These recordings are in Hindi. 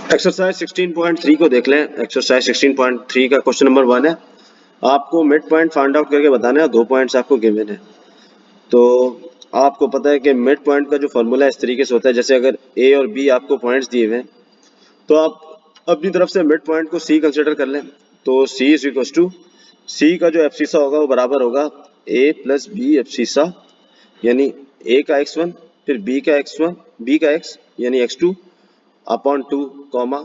एक्सरसाइज 16.3 को देख लें। एक्सरसाइज 16.3 का क्वेश्चन नंबर 1 है, आपको मिड पॉइंट फाइंड आउट करके बताना है। 2 पॉइंट्स आपको गिवन है। तो आपको पता है कि मिड पॉइंट का जो फॉर्मूला इस तरीके से होता है, जैसे अगर ए और बी आपको पॉइंट्स दिए हुए हैं तो आप अपनी तरफ से मिड पॉइंट को सी कंसिडर कर लें। तो सी इज इक्वल टू सी का जो एफसीसा होगा वो बराबर होगा ए प्लस बी एफसीसा, यानी ए का x1 फिर बी का x1 बी का x यानी x2 upon 2 comma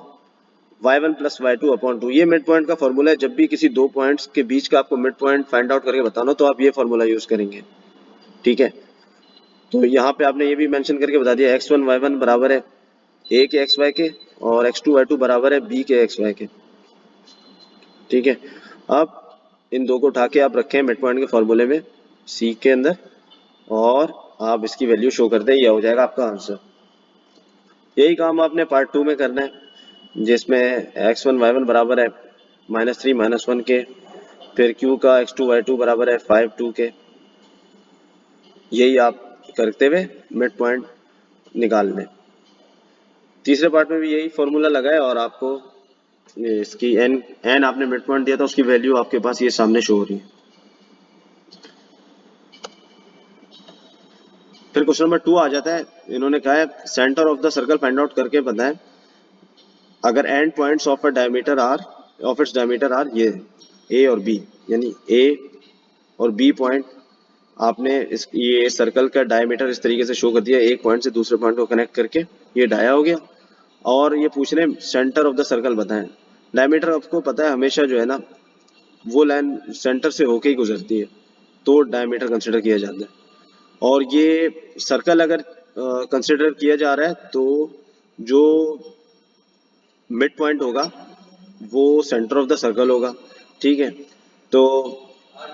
y1 plus y2 upon 2। ये मिड पॉइंट का फॉर्मूला है। जब भी किसी दो पॉइंट्स के बीच का आपको मिड पॉइंट फाइंड आउट करके बताना तो आप ये फॉर्मूला यूज करेंगे। ठीक है, तो यहाँ पे आपने ये भी मेंशन करके बता दिया x1 y1 बराबर है a के xy के और x2 y2 बराबर है b के xy के। ठीक है, अब इन दो को उठा के आप रखें मिड पॉइंट के फॉर्मूले में c के अंदर और आप इसकी वैल्यू शो कर दें, यह हो जाएगा आपका आंसर। यही काम आपने पार्ट 2 में करना है, जिसमें x1 y1 बराबर है -3 -1 के, फिर q का x2 y2 बराबर है 5 2 के। यही आप करते हुए मिड पॉइंट निकाल लें। तीसरे पार्ट में भी यही फॉर्मूला लगाए और आपको इसकी एन आपने मिड पॉइंट दिया था, उसकी वैल्यू आपके पास ये सामने शो हो रही है। फिर क्वेश्चन नंबर 2 आ जाता है। इन्होंने कहा है centre of the circle find out करके बताएं अगर end points of its diameter are ये ए और बी, यानी ए और बी पॉइंट आपने ये सर्कल का डायमीटर इस तरीके से शो कर दिया, एक पॉइंट से दूसरे पॉइंट को कनेक्ट करके ये डाया हो गया। और ये पूछ रहे हैं सेंटर ऑफ द सर्कल बताएं। डायमीटर आपको पता है हमेशा जो है ना वो लाइन सेंटर से होके ही गुजरती है, तो डायमीटर कंसिडर किया जाता है। और ये सर्कल अगर कंसिडर किया जा रहा है तो जो मिड पॉइंट होगा वो सेंटर ऑफ द सर्कल होगा। ठीक है, तो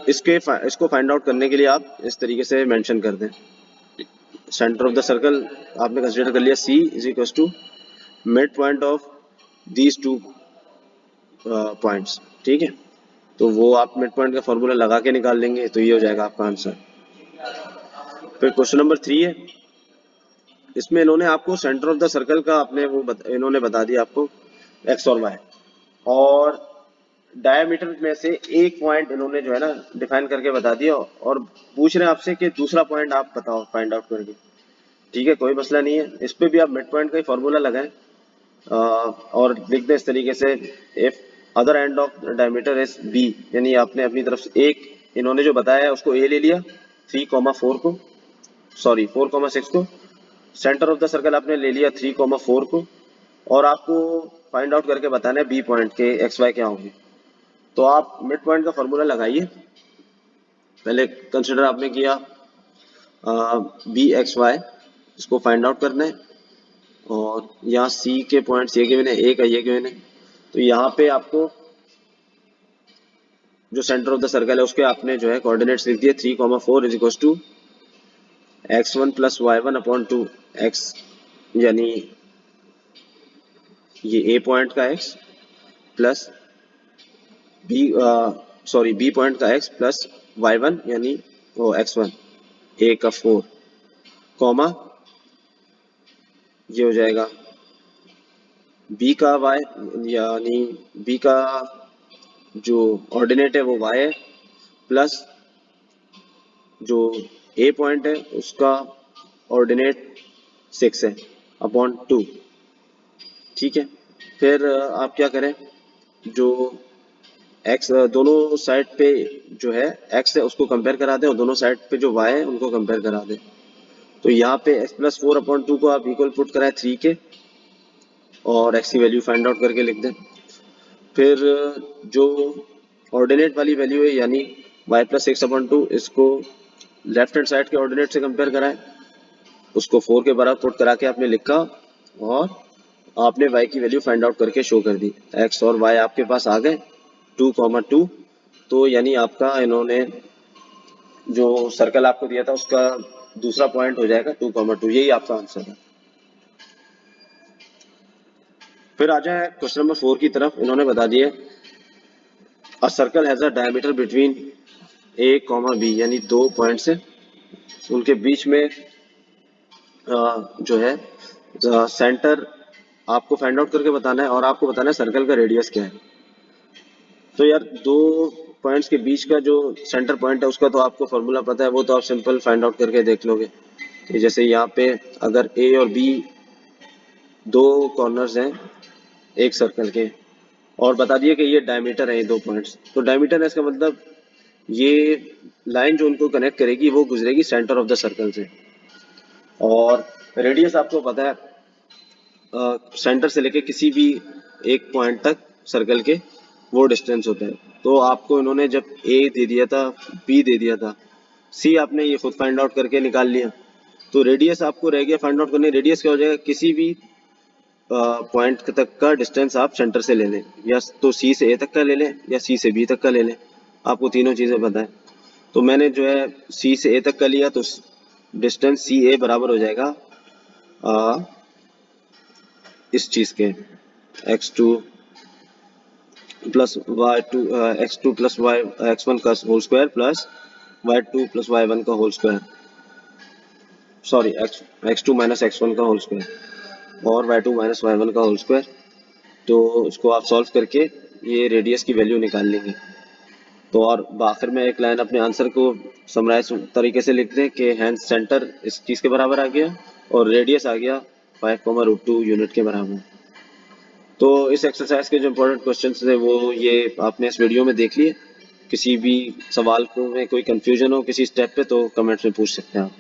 इसको फाइंड आउट करने के लिए आप इस तरीके से मेंशन कर दें, सेंटर ऑफ द सर्कल आपने कंसिडर कर लिया C is equal to mid point of these two points. ठीक है, तो वो आप मिड पॉइंट का फॉर्मूला लगा के निकाल लेंगे, तो ये हो जाएगा आपका आंसर। फिर क्वेश्चन नंबर 3 है। इसमें इन्होंने आपको सेंटर ऑफ द सर्कल का आपने इन्होंने बता दिया आपको एक्स और वाई, और डायमीटर में से एक पॉइंट इन्होंने जो है ना डिफाइन करके बता दिया और पूछ रहे हैं आपसे कि दूसरा पॉइंट आप बताओ फाइंड आउट करके। ठीक है, कोई मसला नहीं है, इस पे भी आप मिड पॉइंट का ही फॉर्मूला लगाएं और लिख दें इस तरीके से if other end of diameter is B, यानी आपने अपनी तरफ से एक इन्होंने जो बताया है उसको ए ले लिया 3,4 को, सॉरी 4,6 को, सेंटर ऑफ द सर्कल आपने ले लिया 3,4 को, और आपको फाइंड आउट करके बताना है बी पॉइंट के एक्स वाई क्या होंगे। तो आप मिड पॉइंट का फॉर्मूला लगाइए। पहले कंसिडर आपने किया बी एक्स वाई, इसको फाइंड आउट करना है, और यहाँ सी के पॉइंट्स ये गिवन है, ए का ये गिवन है, तो यहाँ पे आपको जो सेंटर ऑफ द सर्कल है उसके आपने जो है कोऑर्डिनेट्स लिख दिए 3,4 is equal to x1 plus y1 upon 2 x, यानी ये ए पॉइंट का x plus B sorry B point का x प्लस y1 यानी वो x1 ए का 4 कॉमा ये हो जाएगा b का y, यानी b का जो ऑर्डिनेट है वो y है, प्लस जो ए पॉइंट है उसका ऑर्डिनेट 6 है अपॉन 2। ठीक है, फिर आप क्या करें, जो x दोनों साइड पे जो है x है उसको कंपेयर करा दें और दोनों साइड पे जो y है उनको कंपेयर करा दें। तो यहाँ पे x प्लस 4 अपॉन 2 को आप इक्वल पुट कराएं 3 के और x की वैल्यू फाइंड आउट करके लिख दें। फिर जो ऑर्डिनेट वाली वैल्यू है यानी y प्लस 6 अपॉन 2, इसको लेफ्ट हैंड साइड के ऑर्डिनेट से कंपेयर कराएं, उसको 4 के बराबर पुट करा के आपने लिखा और आपने y की वैल्यू फाइंड आउट करके शो कर दी। x और y आपके पास आ गए 2,2, तो यानी आपका इन्होंने जो सर्कल आपको दिया था उसका दूसरा पॉइंट हो जाएगा 2,2, यही आपका आंसर है। फिर आ जाए क्वेश्चन नंबर 4 की तरफ। इन्होंने बता दिए a circle has a diameter between A comma B, यानी दो पॉइंट्स है उनके बीच में जो है सेंटर आपको फाइंड आउट करके बताना है और आपको बताना है सर्कल का रेडियस क्या है। तो यार दो पॉइंट्स के बीच का जो सेंटर पॉइंट है उसका तो आपको फॉर्मूला पता है, वो तो आप सिंपल फाइंड आउट करके देख लोगे। कि जैसे यहाँ पे अगर ए और बी दो कॉर्नर्स हैं एक सर्कल के, और बता दिए कि ये डायमीटर है ये दो पॉइंट्स, तो डायमीटर है इसका मतलब ये लाइन जो उनको कनेक्ट करेगी वो गुजरेगी सेंटर ऑफ द सर्कल से। और रेडियस आपको पता है सेंटर से लेके किसी भी एक पॉइंट तक सर्कल के वो डिस्टेंस होता है। तो आपको इन्होंने जब ए दे दिया था, बी दे दिया था, सी आपने ये खुद फाइंड आउट करके निकाल लिया, तो रेडियस आपको रह गया फाइंड आउट करने। रेडियस क्या हो जाएगा, किसी भी पॉइंट तक का डिस्टेंस आप सेंटर से ले लें, या तो सी से ए तक का ले लें या सी से बी तक का ले लें, आपको तीनों चीज़ें पता है। तो मैंने जो है सी से ए तक का लिया, तो डिस्टेंस सी ए बराबर हो जाएगा इस चीज़ के x2 plus y2 x2 plus Y x1 का whole square plus y2 plus y1 का whole square, sorry x2 minus x1 का होल स्क्वायर और y2 माइनस y1 का होल स्क्वायर। तो इसको आप सॉल्व करके ये रेडियस की वैल्यू निकाल लेंगे। तो और आखिर में एक लाइन अपने आंसर को समराइज तरीके से लिख दें कि हैंस सेंटर इस चीज़ के बराबर आ गया और रेडियस आ गया 5,√2 यूनिट के बराबर। तो इस एक्सरसाइज के जो इम्पोर्टेंट क्वेश्चन थे वो ये आपने इस वीडियो में देख लिए। किसी भी सवाल को में कोई कंफ्यूजन हो किसी स्टेप पे तो कमेंट्स में पूछ सकते हैं आप।